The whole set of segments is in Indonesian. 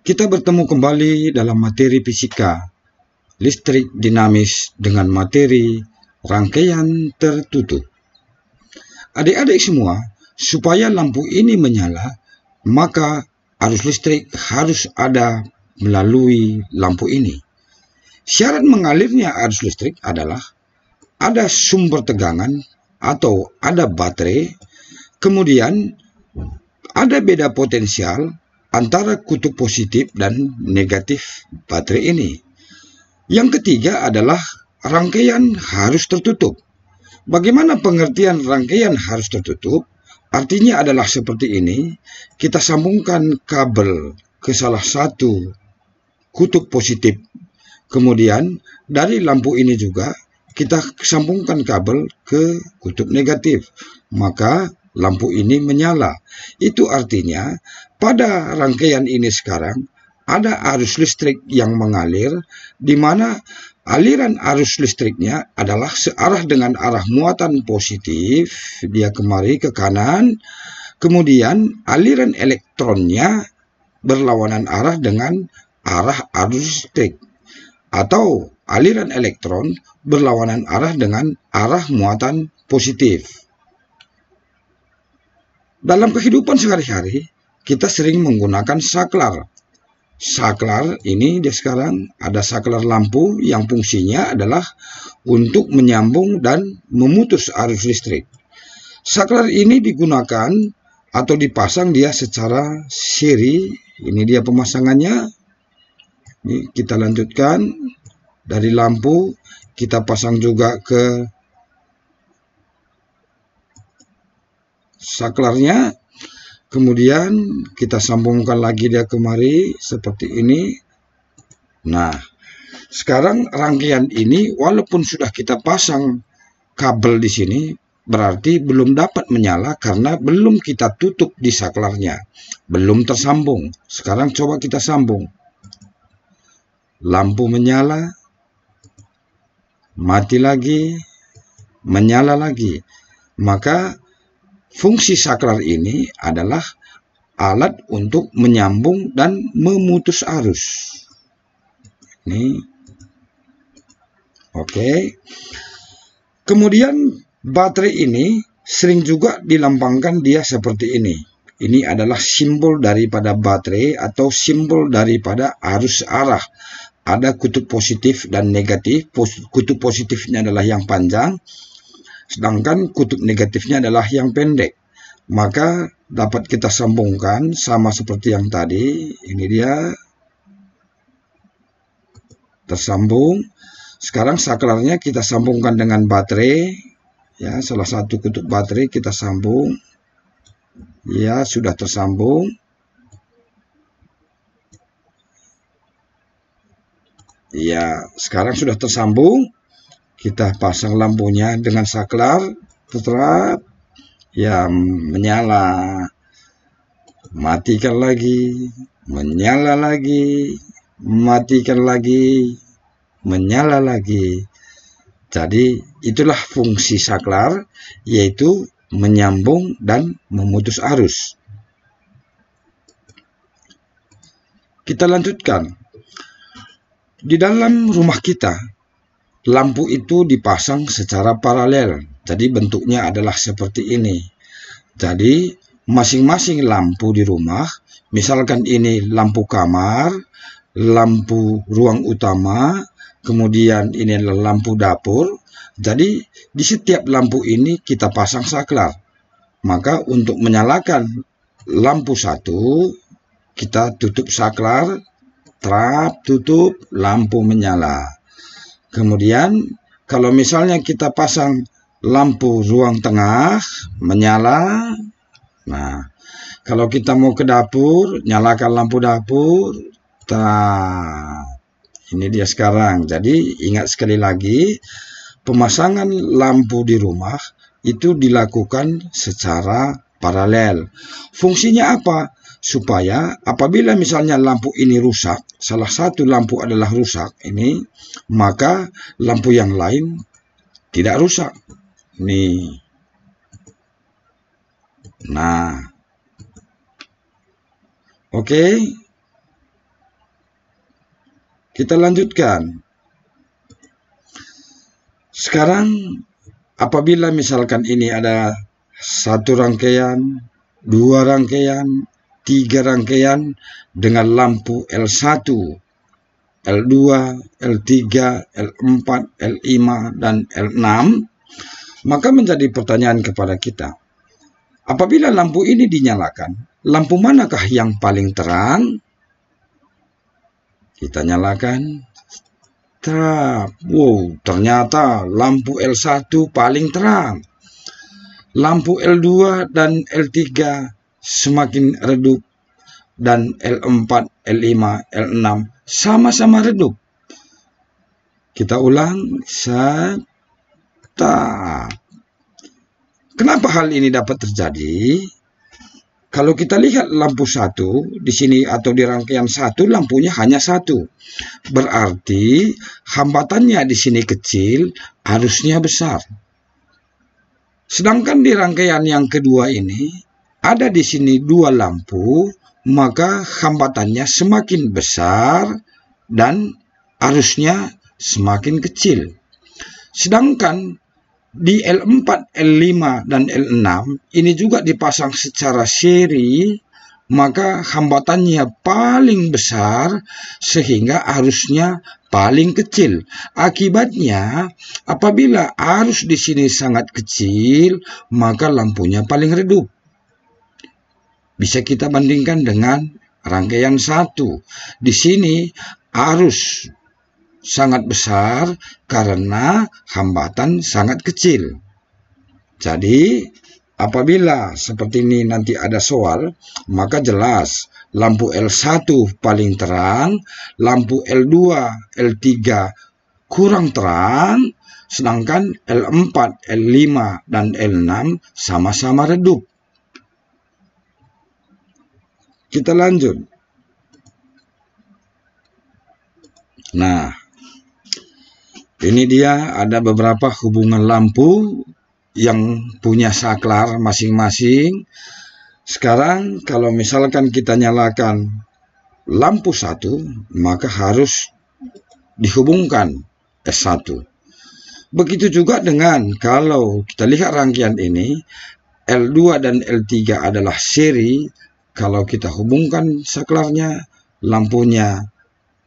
Kita bertemu kembali dalam materi fisika, listrik dinamis dengan materi rangkaian tertutup. Adik-adik semua, supaya lampu ini menyala, maka arus listrik harus ada melalui lampu ini. Syarat mengalirnya arus listrik adalah ada sumber tegangan atau ada baterai, kemudian ada beda potensial antara kutub positif dan negatif baterai ini. Yang ketiga adalah rangkaian harus tertutup. Bagaimana pengertian rangkaian harus tertutup? Artinya adalah seperti ini, kita sambungkan kabel ke salah satu kutub positif. Kemudian dari lampu ini juga kita sambungkan kabel ke kutub negatif. Maka lampu ini menyala. Itu artinya pada rangkaian ini sekarang ada arus listrik yang mengalir, di mana aliran arus listriknya adalah searah dengan arah muatan positif, dia kemari ke kanan, kemudian aliran elektronnya berlawanan arah dengan arah arus listrik, atau aliran elektron berlawanan arah dengan arah muatan positif. Dalam kehidupan sehari-hari, kita sering menggunakan saklar. Saklar ini dia sekarang ada saklar lampu yang fungsinya adalah untuk menyambung dan memutus arus listrik. Saklar ini digunakan atau dipasang dia secara seri. Ini dia pemasangannya. Ini kita lanjutkan dari lampu, kita pasang juga ke saklarnya, kemudian kita sambungkan lagi dia kemari seperti ini. Nah, sekarang rangkaian ini walaupun sudah kita pasang kabel di sini, berarti belum dapat menyala karena belum kita tutup di saklarnya, belum tersambung. Sekarang coba kita sambung. Lampu menyala, mati lagi, menyala lagi. Maka fungsi saklar ini adalah alat untuk menyambung dan memutus arus. Ini. Oke. Kemudian baterai ini sering juga dilambangkan dia seperti ini. Ini adalah simbol daripada baterai atau simbol daripada arus arah. Ada kutub positif dan negatif. Kutub positifnya adalah yang panjang, sedangkan kutub negatifnya adalah yang pendek. Maka dapat kita sambungkan sama seperti yang tadi. Ini dia tersambung. Sekarang saklarnya kita sambungkan dengan baterai. Ya, salah satu kutub baterai kita sambung. Ya, sudah tersambung. Ya, sekarang sudah tersambung. Kita pasang lampunya dengan saklar, tetap ya menyala, matikan lagi, menyala lagi, matikan lagi, menyala lagi. Jadi itulah fungsi saklar, yaitu menyambung dan memutus arus. Kita lanjutkan. Di dalam rumah kita, lampu itu dipasang secara paralel. Jadi bentuknya adalah seperti ini. Jadi masing-masing lampu di rumah, misalkan ini lampu kamar, lampu ruang utama, kemudian ini adalah lampu dapur. Jadi di setiap lampu ini kita pasang saklar. Maka untuk menyalakan lampu satu, kita tutup saklar, trap tutup, lampu menyala. Kemudian kalau misalnya kita pasang lampu ruang tengah, menyala. Nah, kalau kita mau ke dapur, nyalakan lampu dapur. Ini dia sekarang. Jadi ingat sekali lagi, pemasangan lampu di rumah itu dilakukan secara paralel. Fungsinya apa? Supaya apabila misalnya lampu ini rusak, salah satu lampu adalah rusak ini, maka lampu yang lain tidak rusak. Nih. Nah. Oke. Kita lanjutkan. Sekarang apabila misalkan ini ada satu rangkaian, dua rangkaian, tiga rangkaian dengan lampu L1, L2, L3, L4, L5, dan L6, maka menjadi pertanyaan kepada kita. Apabila lampu ini dinyalakan, lampu manakah yang paling terang? Kita nyalakan. Wow, ternyata lampu L1 paling terang. Lampu L2 dan L3 semakin redup, dan L4, L5, L6 sama-sama redup. Kita ulang. Kenapa hal ini dapat terjadi? Kalau kita lihat lampu satu di sini atau di rangkaian satu, lampunya hanya satu. Berarti hambatannya di sini kecil, arusnya besar. Sedangkan di rangkaian yang kedua ini ada di sini dua lampu, maka hambatannya semakin besar dan arusnya semakin kecil. Sedangkan di L4, L5, dan L6 ini juga dipasang secara seri, maka hambatannya paling besar sehingga arusnya paling kecil. Akibatnya, apabila arus di sini sangat kecil, maka lampunya paling redup. Bisa kita bandingkan dengan rangkaian satu. Di sini arus sangat besar karena hambatan sangat kecil. Jadi, apabila seperti ini nanti ada soal, maka jelas lampu L1 paling terang, lampu L2, L3 kurang terang, sedangkan L4, L5, dan L6 sama-sama redup. Kita lanjut. Nah, ini dia ada beberapa hubungan lampu yang punya saklar masing-masing. Sekarang kalau misalkan kita nyalakan lampu satu, maka harus dihubungkan S1. Begitu juga dengan kalau kita lihat rangkaian ini, L2 dan L3 adalah seri. Kalau kita hubungkan saklarnya, lampunya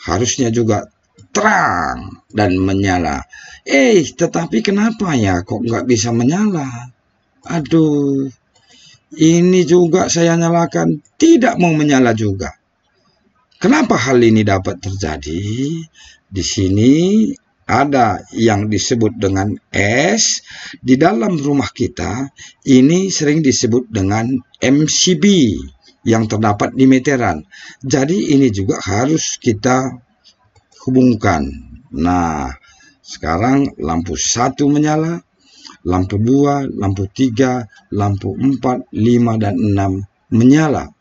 harusnya juga terang dan menyala. Tetapi kenapa ya kok nggak bisa menyala? Aduh, ini juga saya nyalakan, tidak mau menyala juga. Kenapa hal ini dapat terjadi? Di sini ada yang disebut dengan S. Di dalam rumah kita, ini sering disebut dengan MCB yang terdapat di meteran. Jadi ini juga harus kita hubungkan. Nah, sekarang lampu 1 menyala, lampu 2, lampu 3, lampu 4, 5, dan 6 menyala.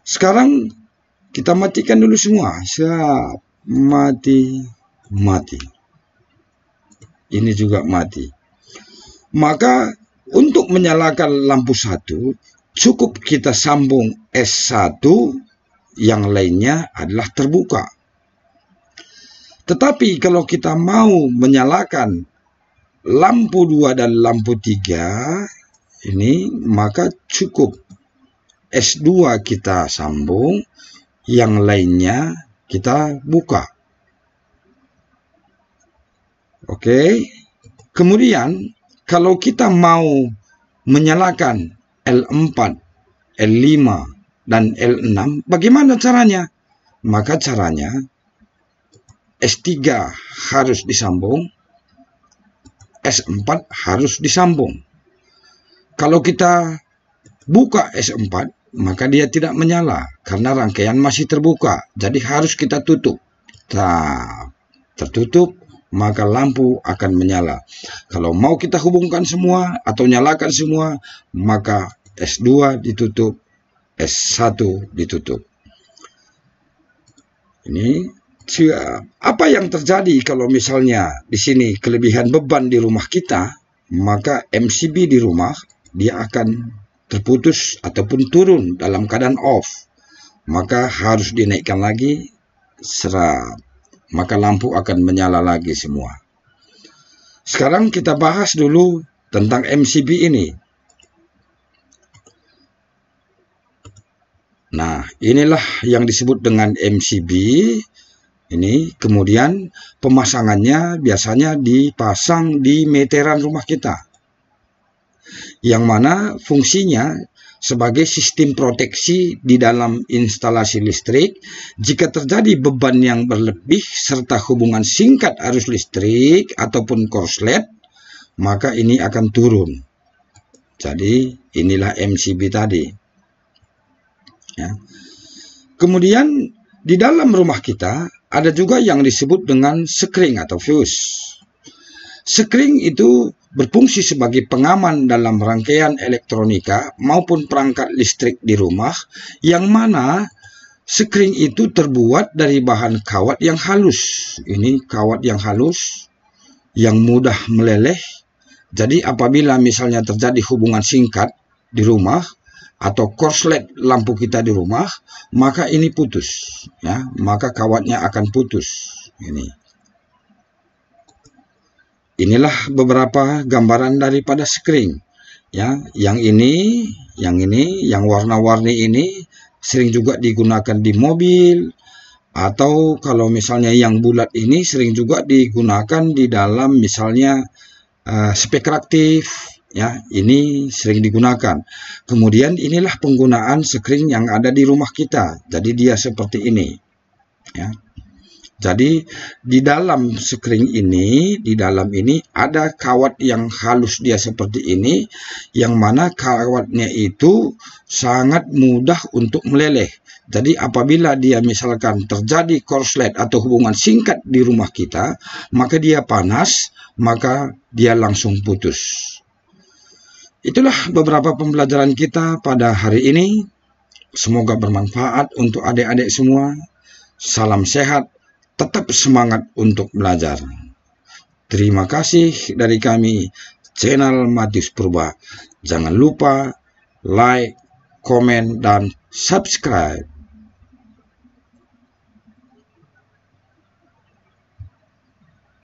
Sekarang kita matikan dulu semua. Mati. Ini juga mati. Maka untuk menyalakan lampu 1, cukup kita sambung S1, yang lainnya adalah terbuka. Tetapi kalau kita mau menyalakan lampu 2 dan lampu 3 ini, maka cukup S2 kita sambung, yang lainnya kita buka. Oke. Kemudian kalau kita mau menyalakan L4, L5, dan L6, bagaimana caranya? Maka caranya S3 harus disambung, S4 harus disambung. Kalau kita buka S4, maka dia tidak menyala karena rangkaian masih terbuka. Jadi harus kita tutup. Tertutup, maka lampu akan menyala. Kalau mau kita hubungkan semua atau nyalakan semua, maka S2 ditutup, S1 ditutup. Ini apa yang terjadi kalau misalnya di sini kelebihan beban di rumah kita, maka MCB di rumah dia akan terputus ataupun turun dalam keadaan off. Maka harus dinaikkan lagi maka lampu akan menyala lagi semua. Sekarang kita bahas dulu tentang MCB ini. Nah, inilah yang disebut dengan MCB. Ini kemudian pemasangannya biasanya dipasang di meteran rumah kita, yang mana fungsinya sebagai sistem proteksi di dalam instalasi listrik. Jika terjadi beban yang berlebih serta hubungan singkat arus listrik ataupun korslet, maka ini akan turun. Jadi inilah MCB tadi. Ya. Kemudian di dalam rumah kita ada juga yang disebut dengan sekring atau fuse. Sekring itu berfungsi sebagai pengaman dalam rangkaian elektronika maupun perangkat listrik di rumah, yang mana sekring itu terbuat dari bahan kawat yang halus. Ini kawat yang halus, yang mudah meleleh. Jadi apabila misalnya terjadi hubungan singkat di rumah atau korslet lampu kita di rumah, maka ini putus, ya, maka kawatnya akan putus. Inilah beberapa gambaran daripada sekring, ya. Yang yang warna-warni ini sering juga digunakan di mobil, atau kalau misalnya yang bulat ini sering juga digunakan di dalam misalnya speaker aktif. Ya, ini sering digunakan. Kemudian inilah penggunaan sekring yang ada di rumah kita. Jadi dia seperti ini. Ya. Jadi di dalam sekring ini, ada kawat yang halus dia seperti ini, yang mana kawatnya itu sangat mudah untuk meleleh. Jadi apabila dia misalkan terjadi korslet atau hubungan singkat di rumah kita, maka dia panas, maka dia langsung putus. Itulah beberapa pembelajaran kita pada hari ini. Semoga bermanfaat untuk adik-adik semua. Salam sehat, tetap semangat untuk belajar. Terima kasih dari kami, channel Matius Purba. Jangan lupa like, komen, dan subscribe.